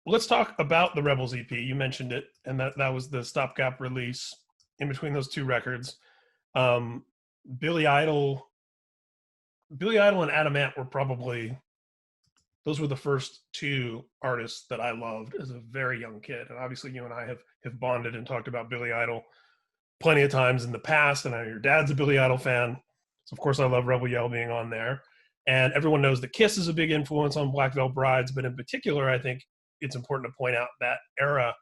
let's talk about the Rebels EP. You mentioned it, and that was the stopgap release in between those two records. Billy Idol and Adam Ant were probably, those were the first two artists that I loved as a very young kid. And obviously you and I have bonded and talked about Billy Idol plenty of times in the past. And I know your dad's a Billy Idol fan. So of course I love Rebel Yell being on there. And everyone knows that Kiss is a big influence on Black Veil Brides, but in particular, I think it's important to point out that era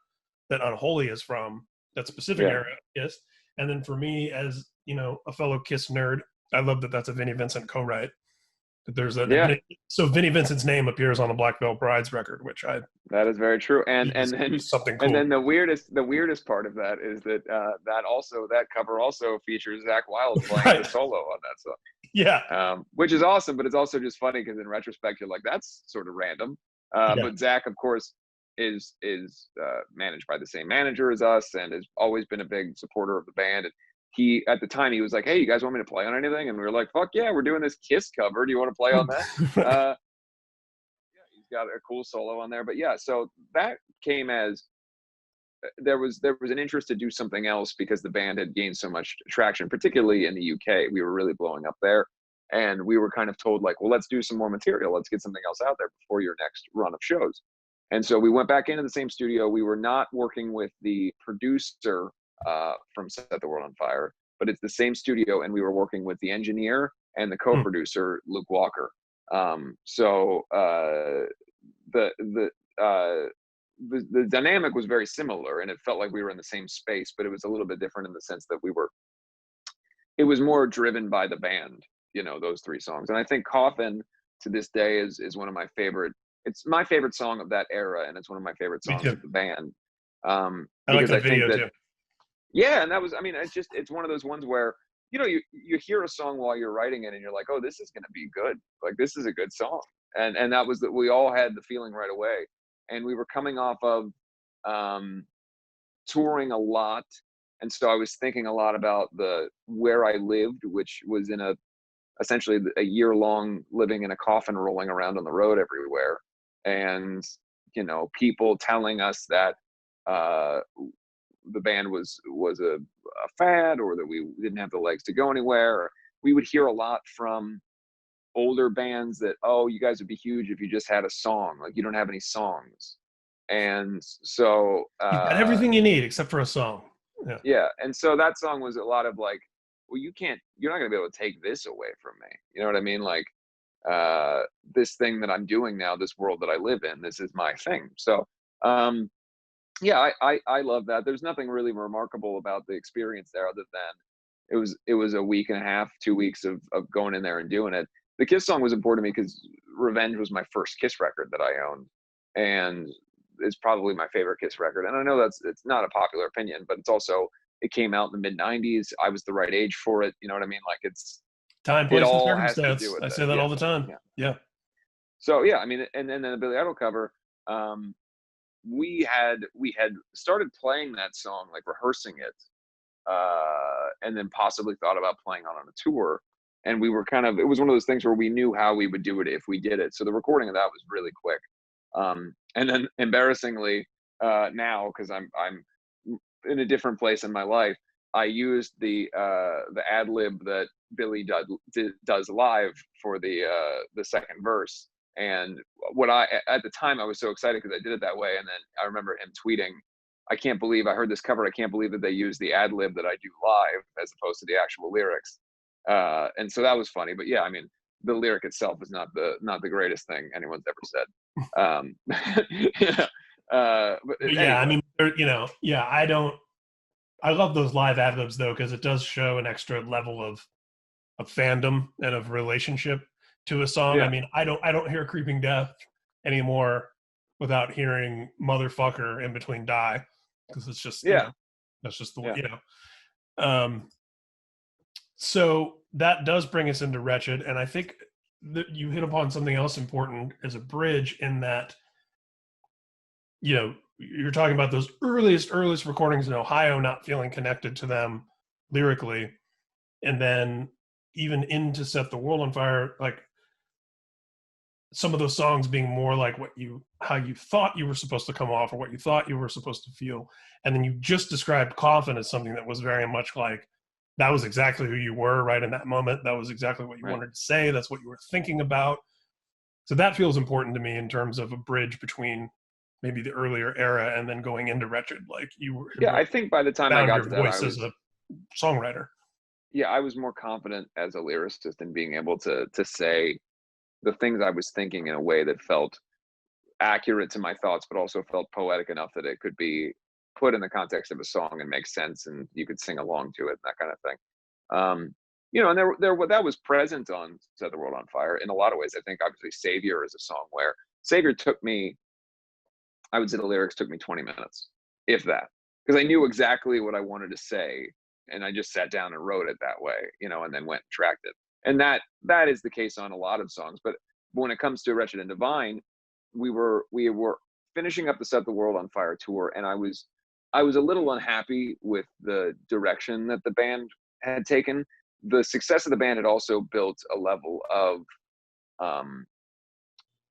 that Unholy is from, that specific era of Kiss. And then for me, as a fellow Kiss nerd, I love that that's a Vinnie Vincent co-write. There's so Vinnie Vincent's name appears on the Black Veil Brides record, that is very true. And then something cool. And then the weirdest part of that is that that cover also features Zakk Wylde playing the solo on that song. Yeah. Which is awesome, but it's also just funny because in retrospect you're like, that's sort of random. But Zakk, of course, is managed by the same manager as us and has always been a big supporter of the band. And he, at the time, he was like, hey, you guys want me to play on anything? And we were like, fuck yeah, we're doing this Kiss cover. Do you want to play on that? He's got a cool solo on there. But yeah, so that came as there was an interest to do something else because the band had gained so much traction, particularly in the UK. We were really blowing up there. And we were kind of told, like, well, let's do some more material. Let's get something else out there before your next run of shows. And so we went back into the same studio. We were not working with the producer from Set the World on Fire, but it's the same studio, and we were working with the engineer and the co-producer Luke Walker. So the dynamic was very similar, and it felt like we were in the same space, but it was a little bit different in the sense that it was more driven by the band, those three songs. And I think Coffin to this day is one of my favorite. It's my favorite song of that era, and it's one of my favorite songs of the band. I like the video too. Yeah, and that was, it's one of those ones where, you hear a song while you're writing it and you're like, oh, this is going to be good. Like, this is a good song. And that was that we all had the feeling right away. And we were coming off of touring a lot. And so I was thinking a lot about where I lived, which was in essentially a year-long living in a coffin, rolling around on the road everywhere. And, people telling us that the band was a fad, or that we didn't have the legs to go anywhere. Or we would hear a lot from older bands that, oh, you guys would be huge if you just had a song. Like, you don't have any songs. And so you got everything you need except for a song. Yeah. And so that song was a lot of like, well, you're not going to be able to take this away from me. You know what I mean? Like, this thing that I'm doing now, this world that I live in, this is my thing. So, yeah, I love that. There's nothing really remarkable about the experience there other than it was a week and a half, 2 weeks of going in there and doing it. The Kiss song was important to me because Revenge was my first Kiss record that I owned, and it's probably my favorite Kiss record. And I know it's not a popular opinion, but it's also, it came out in the mid 90s. I was the right age for it. You know what I mean? Like, it's time, place, and circumstance. I say that all the time. Yeah. So yeah, and then the Billy Idol cover, we had started playing that song, like rehearsing it, and then possibly thought about playing on a tour. And we were it was one of those things where we knew how we would do it if we did it. So the recording of that was really quick. And then embarrassingly, now, cause I'm in a different place in my life, I used the ad lib that Billy does live for the second verse. And at the time I was so excited because I did it that way. And then I remember him tweeting, I heard this cover. I can't believe that they used the ad lib that I do live as opposed to the actual lyrics. And so that was funny, but yeah, the lyric itself is not the greatest thing anyone's ever said. But yeah, anyway. I love those live ad libs though, because it does show an extra level of fandom and of relationship to a song. Yeah. I don't hear Creeping Death anymore without hearing Motherfucker in between Die, because it's just, that's just the way, so that does bring us into Wretched. And I think that you hit upon something else important as a bridge, in that, you're talking about those earliest recordings in Ohio, not feeling connected to them lyrically. And then even into Set the World on Fire, like, some of those songs being more like how you thought you were supposed to come off, or what you thought you were supposed to feel. And then you just described Coffin as something that was very much like, that was exactly who you were right in that moment. That was exactly what you Right. wanted to say. That's what you were thinking about. So that feels important to me in terms of a bridge between maybe the earlier era and then going into Wretched. Like you Yeah, I think by the time I found got your to that, voice as a songwriter. I was more confident as a lyricist in being able to say the things I was thinking in a way that felt accurate to my thoughts, but also felt poetic enough that it could be put in the context of a song and make sense, and you could sing along to it, that kind of thing. And there that was present on Set the World on Fire in a lot of ways. I think obviously Savior is a song where Savior took me, I would say the lyrics took me 20 minutes, if that, because I knew exactly what I wanted to say, and I just sat down and wrote it that way, and then went and tracked it. And that is the case on a lot of songs. But when it comes to Wretched and Divine, we were finishing up the Set the World on Fire tour, and I was a little unhappy with the direction that the band had taken. The success of the band had also built a level of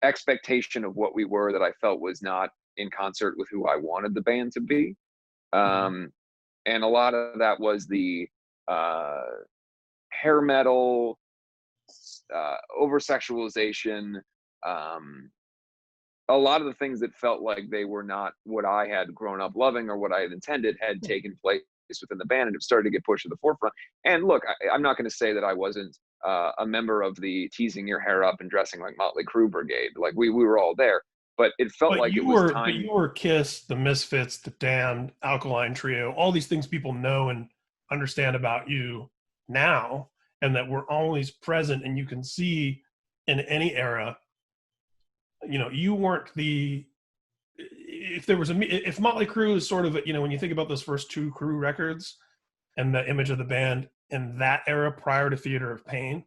expectation of what we were that I felt was not in concert with who I wanted the band to be. And a lot of that was the hair metal, over sexualization, a lot of the things that felt like they were not what I had grown up loving or what I had intended had taken place within the band and have started to get pushed to the forefront. And look, I'm not going to say that I wasn't a member of the teasing your hair up and dressing like Motley Crue brigade. Like we were all there, but it felt like it was time. But you were Kiss, the Misfits, the Damned, Alkaline Trio, all these things people know and understand about you now, and that were always present, and you can see in any era. You weren't the. If Motley Crue is sort of, when you think about those first two Crue records and the image of the band in that era prior to Theater of Pain,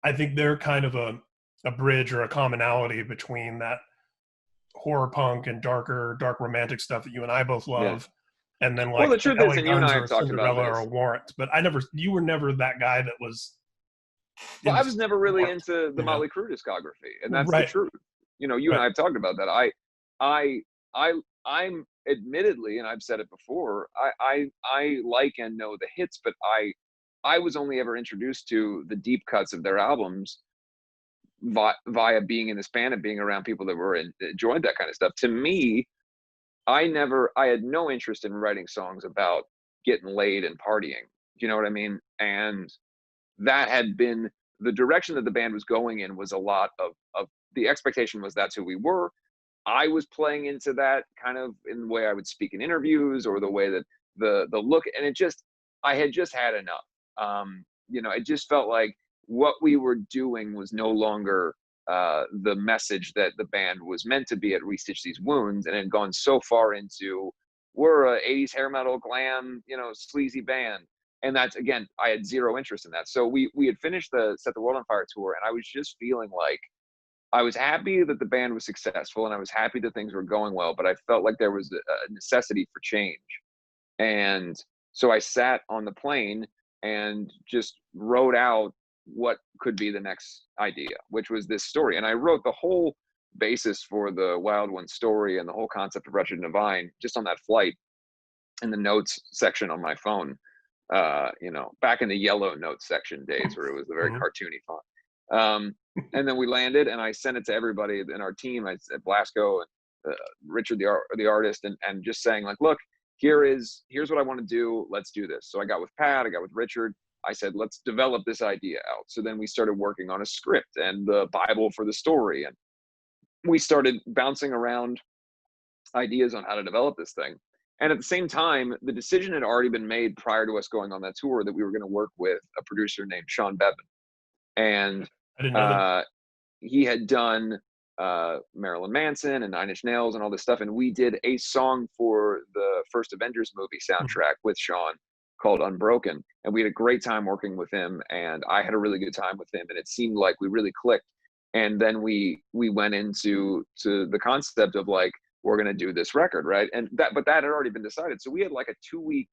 I think they're kind of a bridge or a commonality between that horror punk and dark romantic stuff that you and I both love, and then like the truth is, and you and I or have talked about Cinderella this, or Warrant. But you were never that guy that was. Well, I was never really into the you know? Motley Crue discography, and that's the Right. truth. You and I have talked about that. I'm admittedly, and I've said it before, I like and know the hits, but I was only ever introduced to the deep cuts of their albums via being in this band and being around people that were enjoyed that kind of stuff. To me, I had no interest in writing songs about getting laid and partying. Do you know what I mean? And that had been the direction that the band was going in. Was a lot of the expectation was that's who we were. I was playing into that kind of in the way I would speak in interviews, or the way that the look, and I had just had enough. It just felt like what we were doing was no longer the message that the band was meant to be at Restitch These Wounds, and had gone so far into, we're a 80s hair metal glam, sleazy band. And that's, again, I had zero interest in that. So we had finished the Set the World on Fire tour, and I was just feeling like I was happy that the band was successful, and I was happy that things were going well, but I felt like there was a necessity for change. And so I sat on the plane and just wrote out what could be the next idea, which was this story. And I wrote the whole basis for the Wild One story and the whole concept of Wretched and Divine just on that flight in the notes section on my phone. Back in the yellow notes section days where it was a very cartoony font. And then we landed, and I sent it to everybody in our team. I said Blasco and Richard, the artist, and just saying like, look, here's what I want to do. Let's do this. So I got with Pat, I got with Richard. I said, let's develop this idea out. So then we started working on a script and the Bible for the story. And we started bouncing around ideas on how to develop this thing. And at the same time, the decision had already been made prior to us going on that tour that we were going to work with a producer named Sean Bevan. And I didn't know that. he had done Marilyn Manson and Nine Inch Nails and all this stuff. And we did a song for the first Avengers movie soundtrack with Sean called Unbroken. And we had a great time working with him. And I had a really good time with him. And it seemed like we really clicked. And then we went into the concept of like, we're going to do this record, right? But that had already been decided. So we had like a 2-week,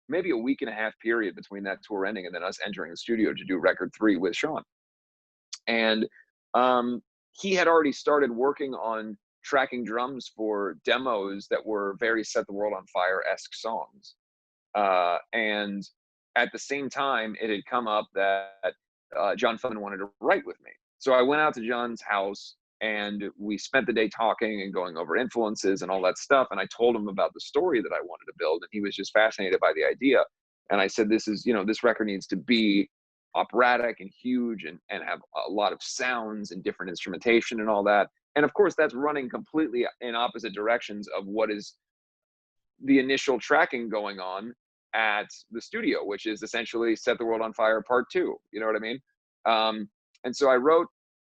maybe a week and a half period between that tour ending and then us entering the studio to do record 3 with Sean. And he had already started working on tracking drums for demos that were very Set the World on Fire-esque songs. And at the same time, it had come up that John Feldman wanted to write with me. So I went out to John's house and we spent the day talking and going over influences and all that stuff. And I told him about the story that I wanted to build. And he was just fascinated by the idea. And I said, this is, this record needs to be operatic and huge and have a lot of sounds and different instrumentation and all that. And of course, that's running completely in opposite directions of what is the initial tracking going on at the studio, which is essentially Set the World on Fire Part 2. You know what I mean? And so I wrote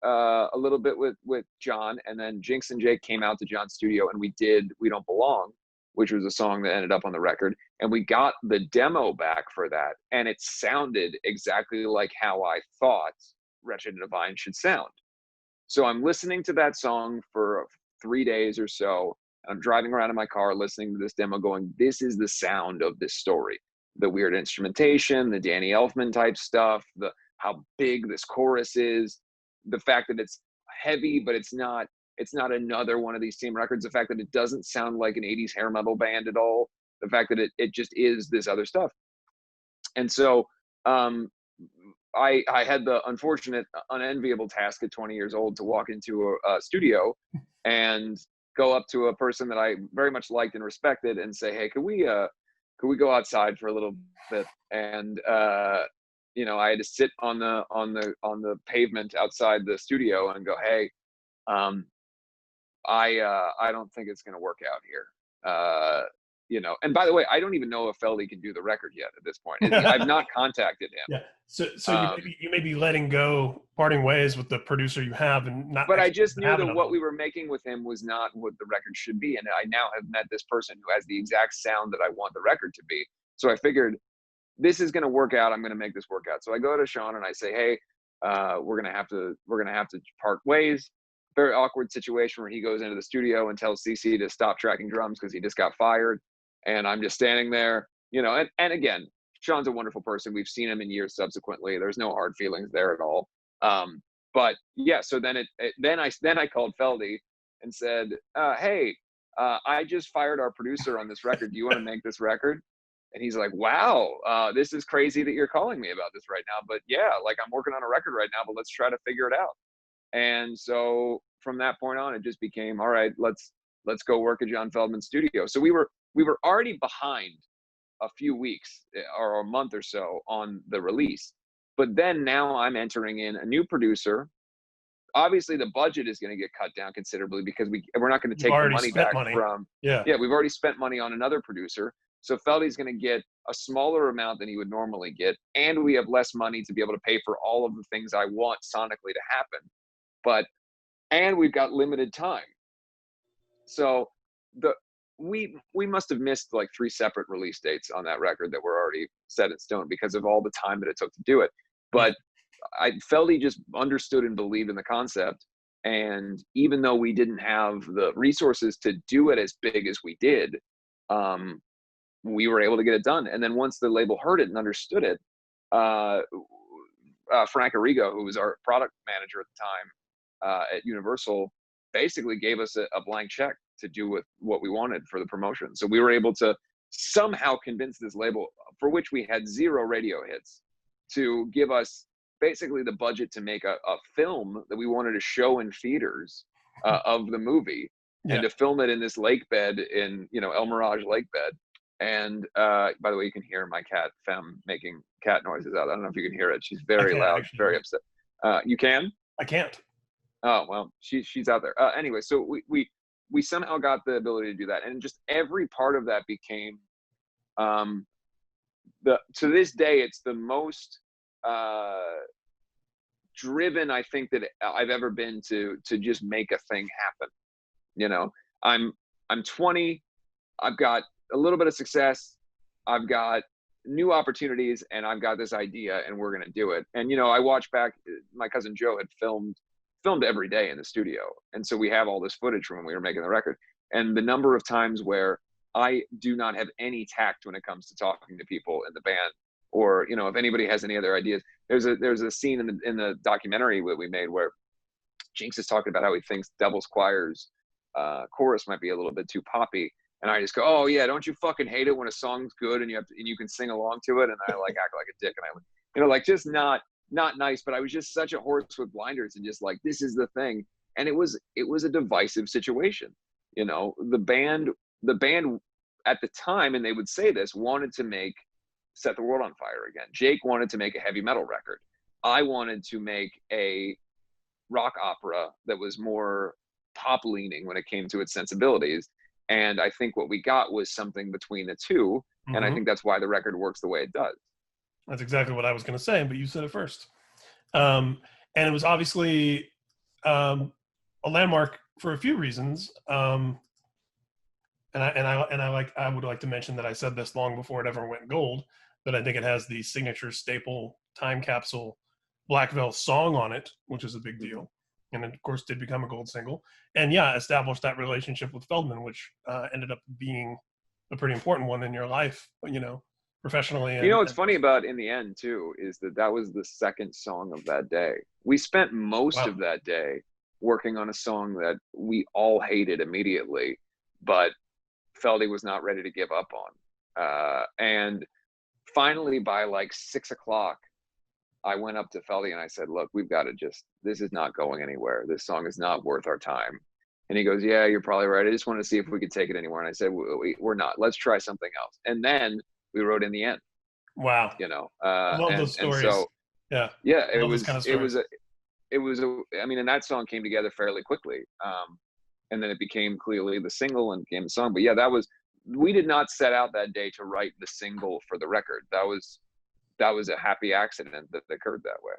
a little bit with John, and then Jinx and Jake came out to John's studio and we did We Don't Belong, which was a song that ended up on the record. And we got the demo back for that. And it sounded exactly like how I thought Wretched and Divine should sound. So I'm listening to that song for 3 days or so. I'm driving around in my car listening to this demo going, this is the sound of this story. The weird instrumentation, the Danny Elfman type stuff, how big this chorus is, the fact that it's heavy, but it's not another one of these team records, the fact that it doesn't sound like an 80s hair metal band at all, the fact that it just is this other stuff. And so I had the unfortunate, unenviable task at 20 years old to walk into a studio and go up to a person that I very much liked and respected and say, hey, could we go outside for a little bit? And I had to sit on the pavement outside the studio and go, hey, I don't think it's going to work out here. And by the way, I don't even know if Feldy can do the record yet at this point. I've not contacted him. Yeah. So you may be letting go, parting ways with the producer you have, and not. But I just knew that what we were making with him was not what the record should be, and I now have met this person who has the exact sound that I want the record to be. So I figured this is going to work out. I'm going to make this work out. So I go to Sean and I say, hey, we're gonna have to part ways. Very awkward situation where he goes into the studio and tells CC to stop tracking drums because he just got fired. And I'm just standing there, and again, Sean's a wonderful person. We've seen him in years subsequently. There's no hard feelings there at all. But yeah, so then I called Feldy and said, hey, I just fired our producer on this record. Do you want to make this record? And he's like, wow, this is crazy that you're calling me about this right now. But yeah, like I'm working on a record right now, but let's try to figure it out. And so from that point on, it just became, all right, let's go work at John Feldman's studio. So we were already behind a few weeks or a month or so on the release. But then now I'm entering in a new producer. Obviously, the budget is going to get cut down considerably because we're not going to take the money back from. Yeah, we've already spent money on another producer. So Feldy's going to get a smaller amount than he would normally get. And we have less money to be able to pay for all of the things I want sonically to happen. And we've got limited time. So we must have missed like 3 separate release dates on that record that were already set in stone because of all the time that it took to do it. But Feldy just understood and believed in the concept. And even though we didn't have the resources to do it as big as we did, we were able to get it done. And then once the label heard it and understood it, Frank Arrigo, who was our product manager at the time at Universal, basically gave us a blank check to do with what we wanted for the promotion. So we were able to somehow convince this label, for which we had 0 radio hits, to give us basically the budget to make a film that we wanted to show in theaters of the movie, and to film it in this lake bed in, El Mirage lake bed. And by the way, you can hear my cat Femme making cat noises out. I don't know if you can hear it. She's very loud, actually. Very upset. You can? I can't. Oh, well, she's out there. Anyway, so we somehow got the ability to do that. And just every part of that became, to this day, it's the most driven I think that I've ever been to just make a thing happen. I'm 20, I've got a little bit of success, I've got new opportunities, and I've got this idea, and we're going to do it. And, I watch back, my cousin Joe had filmed every day in the studio. And so we have all this footage from when we were making the record. And the number of times where I do not have any tact when it comes to talking to people in the band, or, if anybody has any other ideas, there's a scene in the documentary that we made where Jinx is talking about how he thinks Devil's Choir's chorus might be a little bit too poppy. And I just go, oh yeah, don't you fucking hate it when a song's good and you can sing along to it? And I like act like a dick, and I, like just not nice. But I was just such a horse with blinders, and just like, this is the thing. And it was a divisive situation. The band at the time, and they would say this, wanted to set the world on fire again. Jake wanted to make a heavy metal record. I wanted to make a rock opera that was more pop leaning when it came to its sensibilities. And I think what we got was something between the two. Mm-hmm. And I think that's why the record works the way it does. That's exactly what I was going to say, but you said it first. And it was obviously a landmark for a few reasons. I would like to mention that I said this long before it ever went gold, that I think it has the signature staple time capsule Black Veil song on it, which is a big deal. And it, of course, did become a gold single. And yeah, established that relationship with Feldman, which ended up being a pretty important one in your life, professionally. And, what's funny about In the End, too, is that was the second song of that day. We spent most of that day working on a song that we all hated immediately, but Feldy was not ready to give up on. And finally, by like 6 o'clock, I went up to Feldy and I said, look, we've got to this is not going anywhere. This song is not worth our time. And he goes, yeah, you're probably right. I just want to see if we could take it anywhere. And I said, we're not. Let's try something else. And then we wrote In the End. Wow. I love those stories. And so, yeah, it was and that song came together fairly quickly. And then it became clearly the single and became the song. But yeah, we did not set out that day to write the single for the record. That was a happy accident that occurred that way.